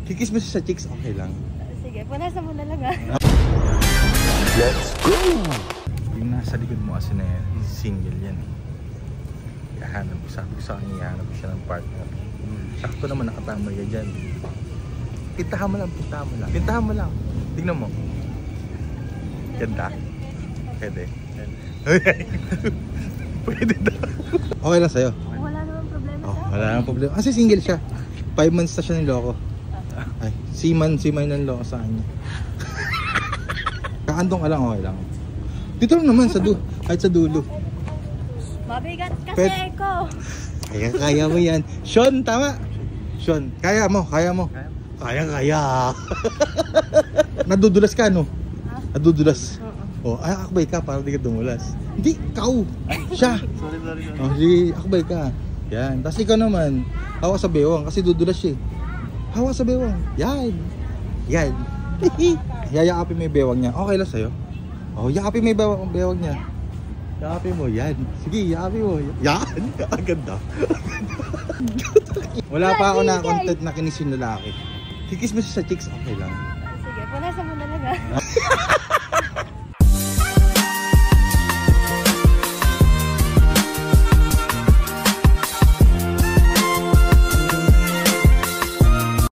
Kikis mo siya sa chicks, okay lang. Sige, punasan mo na lang ha. Let's go! Yung nasa likod mo kasi na yan, single yan eh. Ihahanap ko, sabi ko sa kanya, ihahanap ko siya ng partner. Sakto naman nakatama yan dyan. Pintahan mo lang, pintahan mo lang. Pintahan mo lang. Tignan mo. Ganda. Pwede. Pwede daw. Okay lang sa'yo. Wala namang problema Oh, sa wala namang problema. Kasi single siya. 5 months na siya ng loko. Ay, seaman ng loko sa kanya. Kaandong ka lang, okay lang. Dito lang naman, kahit sa dulo. Mabigat kasi ko. Kaya mo yan. Sean, tama. Sean, kaya mo. Kaya. Nadudulas ka, no? Nadudulas. Oh, ay, akbay ka para di ka dumulas. Hindi, ikaw. Siya. Sorry. Oh, sige, akbay ka. Yan. Tapos ikaw naman, hawa sa bewang kasi dudulas siya. Hawa sa bewang. Yan. Yayakapin mo yung bewang niya. Okay lang sa'yo. Oh, yakapin mo yung bewang niya. Yakapin mo, yan. Sige, yakapin mo. Yan. Aganda. Wala pa ako na content na kinis yung lalaki. Kikis mo siya sa chicks, okay lang. Sige, punasan mo na lang ha.